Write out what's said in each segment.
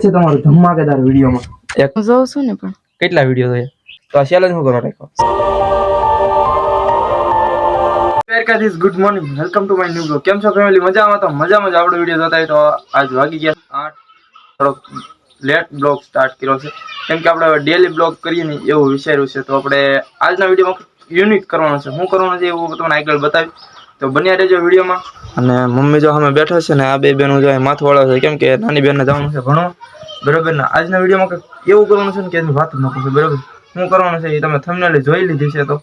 છે તમારું ધમાકેદાર વિડીયોમાં એક જોઉં છું ને પણ કેટલા વિડીયો છે તો આ ચેલેન્જ હું કરવા રાખ્યો welcome good morning welcome to my new blog કેમ છો ફેમિલી મજામાં તો મજામાં જ આપણો વિડીયો જોતા હોય તો આજ વાગી ગયા 8 થોડોક લેટ બ્લોગ સ્ટાર્ટ કર્યો છે કેમ કે આપણે ડેલી બ્લોગ કરીએ ને એવું વિચાર્યું છે તો આપણે આજના વિડીયોમાં યુનિક કરવાનો છે શું કરવાનું છે એવું તમને આગળ બતાવી તો બન્યા રહેજો વિડીયોમાં અને મમ્મી જો અમે બેઠા છે ને આ બે બેનો જો માથવાળા છે કેમ કે નાની બેનને જવાનું છે ભણવા બરાબર ને આજના વિડીયોમાં કંઈક એવું કરવાનું છે ને કે એની વાત જ ન પૂછો બરાબર શું કરવાનું છે એ તમે થંબનેલ જોઈ લીધી છે તો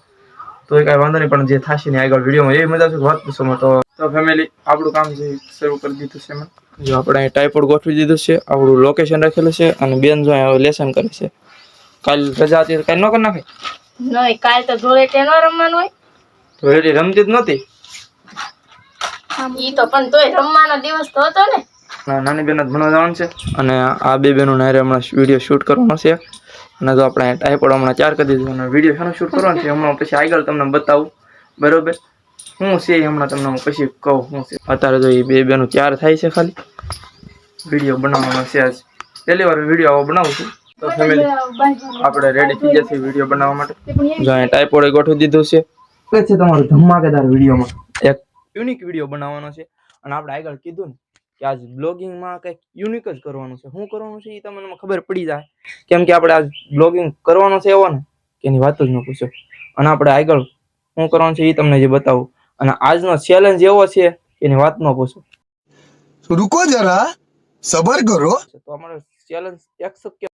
કાંઈ વાંધો નહીં પણ જે થશે ને આગળ વિડીયોમાં એવી મજા છે વાત પૂછવામાં તો ફેમિલી આપણું કામ છે શરૂ કરી દીધું છે મેં જો આપણે અહીં ટાઈપોડ ગોઠવી દીધું છે આપણું લોકેશન રાખેલું છે અને બેન જો હવે લેસન કરે છે કાલ રજા હતી કાલ ન કરી નાખે નહીં કાલ તો ધોળેટી ન રમવાનું હોય ધોળેટી રમતી જ નહોતી ઈ તો પણ તોય રમવાનો દિવસ તો હતો ને નાની બેન જ ભણવા જવાનું છે અને આ બે બેનો નારે હમણાં વિડીયો શૂટ કરવાનો છે અને તો આપણે ટાઈપોડ હમણાં 4 કરી દીધું અને વિડીયો શાનો શૂટ કરવાનો છે હમણાં પછી આગળ તમને બતાવું બરોબર શું છે હમણાં તમને હું પછી કહું શું છે અત્યારે તો એ બે બેનો 4 થાય છે ખાલી વિડીયો બનાવવાનો છે આજ પહેલી વાર વિડીયો આવો બનાવું છું તો ફેમિલી આપણે રેડી થઈ જશે વિડીયો બનાવવા માટે જો અહીં ટાઈપોડ ગોઠવી દીધું છે તમારું ધમાકેદાર વિડીયોમાં એક યુનિક વિડીયો બનાવવાનો છે અને આપણે આગળ કીધું ને કે આજ બ્લોગિંગમાં કંઈક યુનિક જ કરવાનું છે શું કરવાનું છે એ તમને ખબર પડી જાય કેમ કે આપણે આજ બ્લોગિંગ કરવાનો છે એવો ને કે એની વાત જ ન પૂછો અને આપણે આગળ શું કરવાનું છે એ તમને જે બતાવું અને આજનો ચેલેન્જ એવો છે કે એની વાત ન પૂછો रुको जरा सबर करो તો અમારો ચેલેન્જ એક્સેપ્ટ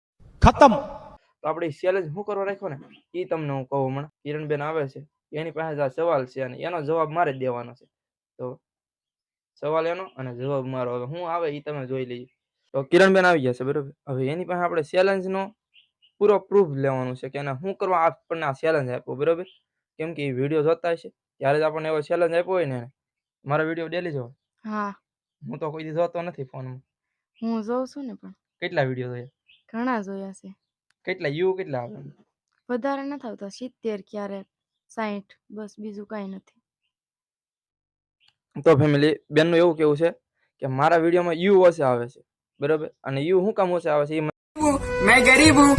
खत्म તો આપણે ચેલેન્જ શું કરવા રાખ્યો ને એ તમને હું કહું હમણાં કિરણબેન આવે છે એની પાસે આ સવાલ છે અને એનો જવાબ મારે જ દેવાનો છે તો સવાલ એનો અને જવાબ મારો હવે હું આવે એ તમે જોઈ લેજો તો કિરણબેન આવી ગયા છે બરોબર હવે એની પાસે આપણે ચેલેન્જનો પૂરો પ્રૂફ લેવાનું છે કે એને શું કરવા આપણને આ ચેલેન્જ આપ્યો બરોબર કેમ કે એ વિડીયો જોતા હશે ત્યારે જ આપણને એવો ચેલેન્જ આપ્યો હોય ને મારા વિડીયો ડેલી જોવા હા હું તો કોઈ દી જોતો નથી ફોનમાં હું જોઉં છું ને પણ કેટલા વિડીયો જોયા ઘણા જોયા છે કેટલા યુ કેટલા આવે વધારે નથી આવતા 70 ક્યારેક 60 બસ બીજું કાંઈ નથી તો ફેમિલી બેનનું એવું કેવું છે કે મારા વિડીયોમાં યુ ઓછા આવે છે બરોબર અને યુ શું કામ ઓછા આવે છે એ मैं गरीब हूँ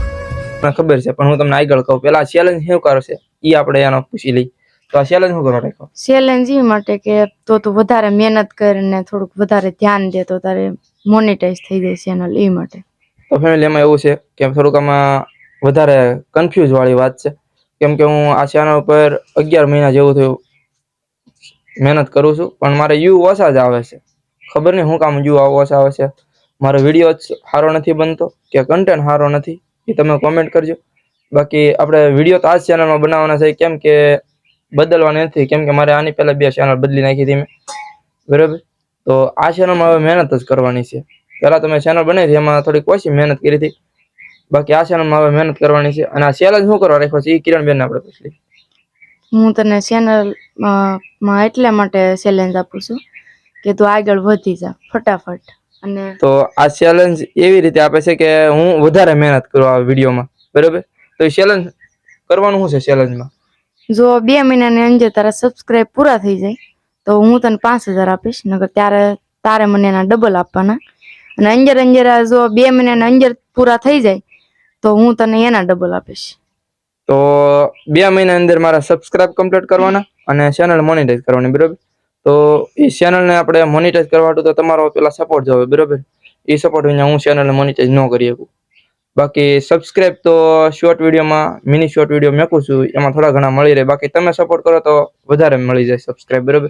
મને ખબર છે પણ હું તમને આગળ કહું પેલા ચેલેન્જ શું કરશે એ આપણે એનો પૂછી લઈ તો આ ચેલેન્જ શું કરવા રાખ્યો ચેલેન્જ એ માટે કે તો તું વધારે મહેનત કરીને થોડુંક વધારે ધ્યાન દે તો તારે મોનેટાઈઝ થઈ જાય ચેનલ એ માટે તો ફેમિલી એમાં એવું છે કે થોડુંક આમાં વધારે કન્ફ્યુઝ વાળી વાત છે કેમ કે હું આ ચેનલ ઉપર 11 મહિના જેવું થયું મહેનત કરું છું પણ મારે યુ ઓછા જ આવે છે ખબર નહીં શું કામ યુ ઓછા આવે છે મારો વિડીયો જ સારો નથી બનતો કે કન્ટેન્ટ સારો નથી એ તમે કોમેન્ટ કરજો બાકી આપણે વિડીયો તો આ જ ચેનલમાં બનાવવાના છે કેમ કે બદલવાની નથી કેમ કે મારે આની પહેલા 2 ચેનલ બદલી નાખી હતી મેં બરાબર તો આ ચેનલમાં હવે મહેનત જ કરવાની છે પહેલાં તમે ચેનલ બનાવી હતી એમાં થોડીક ઓછી મહેનત કરી હતી બાકી આ ચેનલમાં હવે મહેનત કરવાની છે અને આ ચેલેન્જ શું કરવા રાખ્યો છે એ કિરણબેનને આપણે પૂછી હું તને ચેનલમાં એટલા માટે ચેલેન્જ આપું છું કે તું આગળ વધી જા ફટાફટ અને તો આ ચેલેન્જ એવી રીતે આપે છે કે હું વધારે મહેનત કરું આ વિડીયોમાં બરાબર તો એ ચેલેન્જ કરવાનું શું છે ચેલેન્જમાં જો 2 મહિનાની અંદર તારા સબસ્ક્રાઇબ પૂરા થઈ જાય તો હું તને 5000 આપીશ નકર ત્યારે તારે મને એના ડબલ આપવાના અને અંદર જો 2 મહિનાની અંદર પૂરા થઈ જાય તો હું તને એના ડબલ આપીશ તો 2 મહિના અંદર મારા સબસ્ક્રાઇબ કમ્પ્લીટ કરવાના અને ચેનલ મોનેટાઈઝ કરવાની બરાબર તો એ ચેનલને આપણે મોનેટાઈઝ કરવા તો તમારો પેલા સપોર્ટ જોવે બરાબર એ સપોર્ટ વિના હું ચેનલને મોનેટાઈઝ ન કરી શકું બાકી સબસ્ક્રાઇબ તો શોર્ટ વિડીયોમાં મિની શોર્ટ વિડીયો મેકું છું એમાં થોડા ઘણા મળી રહે બાકી તમે સપોર્ટ કરો તો વધારે મળી જાય સબસ્ક્રાઇબ બરાબર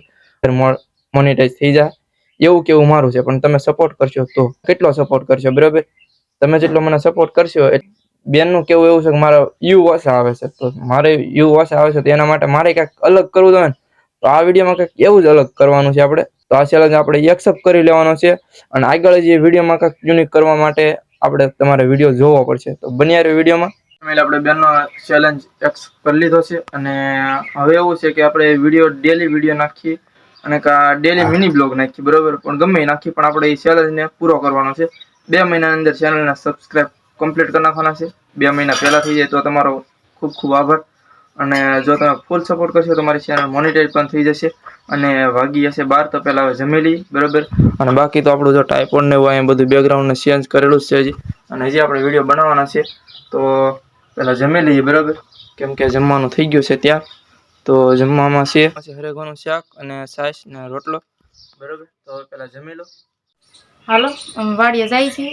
મોનેટાઈઝ થઈ જાય એવું કેવું મારું છે પણ તમે સપોર્ટ કરશો તો કેટલો સપોર્ટ કરશો બરાબર તમે જેટલો મને સપોર્ટ કરશો બેનનું કેવું એવું છે કે મારા યુ ઓછા આવે છે તો મારે યુ ઓછા આવે છે તો એના માટે મારે કંઈક અલગ કરવું જોઈએ ને તો આ વિડીયોમાં કંઈક એવું જ અલગ કરવાનું છે આપણે તો આ ચેલેન્જ આપણે એક્સેપ્ટ કરી લેવાનો છે અને આગળ જે વિડીયોમાં કંઈક યુનિક કરવા માટે આપણે તમારે વિડીયો જોવો પડશે તો બન્યા રહ્યો વિડીયોમાં આપણે બેનનો ચેલેન્જ એક્સેપ્ટ કરી લીધો છે અને હવે એવું છે કે આપણે વિડીયો ડેલી વિડીયો નાખીએ અને ડેલી મિની બ્લોગ નાખીએ બરોબર પણ ગમે નાખીએ પણ આપણે એ ચેલેન્જને પૂરો કરવાનો છે 2 મહિનાની અંદર ચેનલના સબસ્ક્રાઇબ કમ્પ્લીટ કરી નાખવાના છે 2 મહિના પહેલા થઈ જાય તો તમારો ખૂબ ખૂબ આભાર અને જો તમે ફૂલ સપોર્ટ કરશો તો મારી ચેનલ મોનેટાઈઝ પણ થઈ જશે અને વાગી જશે 12 તો પહેલાં હવે જમી લઈએ બરાબર. અને બાકી તો આપણું જો ટાઈપોડ ને એવું અહીંયા બધું બેકગ્રાઉન્ડને ચેન્જ કરેલું જ છે હજી, અને હજી આપણે વિડીયો બનાવવાના છે. તો પહેલાં જમી લઈએ બરાબર, કેમ કે જમવાનું થઈ ગયું છે ત્યાં. તો જમવામાં છે પછી હરેગવાનું શાક અને છાશ ને રોટલો બરાબર. તો પહેલાં જમી લો. હાલો અમે વાડીએ જાય છે.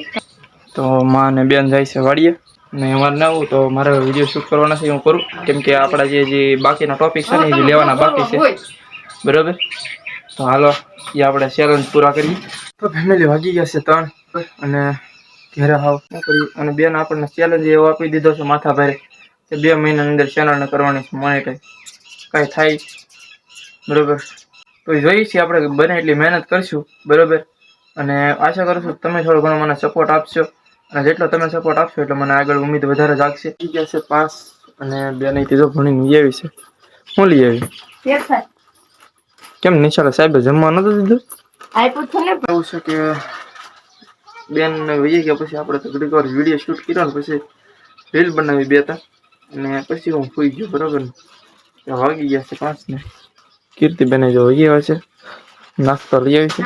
તો માં ને બેન જાય છે વાડીએ, ને અમારે ના આવું તો મારે વિડીયો શૂટ કરવાના છે હું કરું, કેમ કે આપણા જે બાકીના ટોપિક છે ને એ લેવાના બાકી છે બરાબર. તો હાલો એ આપણે ચેલેન્જ પૂરા કરીએ. તો ફેમિલી વાગી ગયા છે 3 અને ઘેરે હાવ શું કરીએ. અને બેન આપણને ચેલેન્જ એવો આપી દીધો છે માથા ભારે કે 2 મહિનાની અંદર ચેનલને કરવાની છે મોનેટાઈઝ. કાંઈ થાય બરાબર. તો જોઈએ છીએ આપણે બને એટલી મહેનત કરશું બરાબર. અને આશા કરું છું તમે થોડો ઘણો મને સપોર્ટ આપશો, અને જેટલો તમે સપોર્ટ આપશો એટલે મને આગળ ઉમ્મીદ વધારે જાગશે. થઈ ગયા છે 5 અને બેન કીધો ભણીને લઈ આવી છે. શું લઈ આવી? કેમ નિશાળે સાહેબે જમવા નતું દીધું? એવું છે કે બેન વહી ગયા પછી આપણે તો ઘડીક વાર વિડીયો શૂટ કર્યો ને પછી રીલ બનાવી 2-3 અને પછી હું સૂઈ ગયો બરાબર ને. ત્યાં વાગી ગયા છે 5 ને. કીર્તિબેને જો વહી આવ્યા છે, નાસ્તો લઈ આવી છે.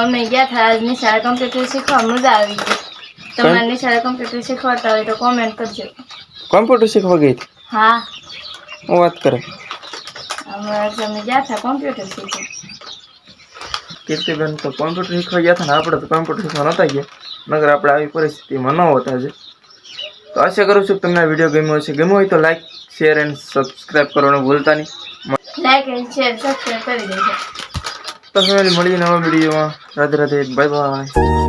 અમે ગયા હતા આજ નિશાળે કમ્પ્યુટર શીખવા, મજા આવી ગઈ. તમારે નિશાળે કમ્પ્યુટર શીખવાડતા હોય તો કોમેન્ટ કરજો. કોમ્પ્યુટર શીખવા ગઈ હતી? હા, હું વાત કરે. અમે ગયા હતા કોમ્પ્યુટર શીખવા. કીર્તિબેન તો કોમ્પ્યુટર શીખવા ગયા હતા ને આપણે તો કોમ્પ્યુટર શીખવા નહોતા ગયા, નગર આપણે આવી પરિસ્થિતિમાં ન હોતા છે. તો આશા કરું છું કે તમને આ વિડીયો ગમ્યો હશે. ગમ્યો હોય તો લાઈક શેર એન્ડ સબસ્ક્રાઈબ કરવાનું ભૂલતા નહીં. લાઈક એન્ડ શેર સબસ્ક્રાઇબ કરી દેજો. તો ફેમિલી મળીએ નવા વિડીયોમાં. Radhe Radhe, bye bye.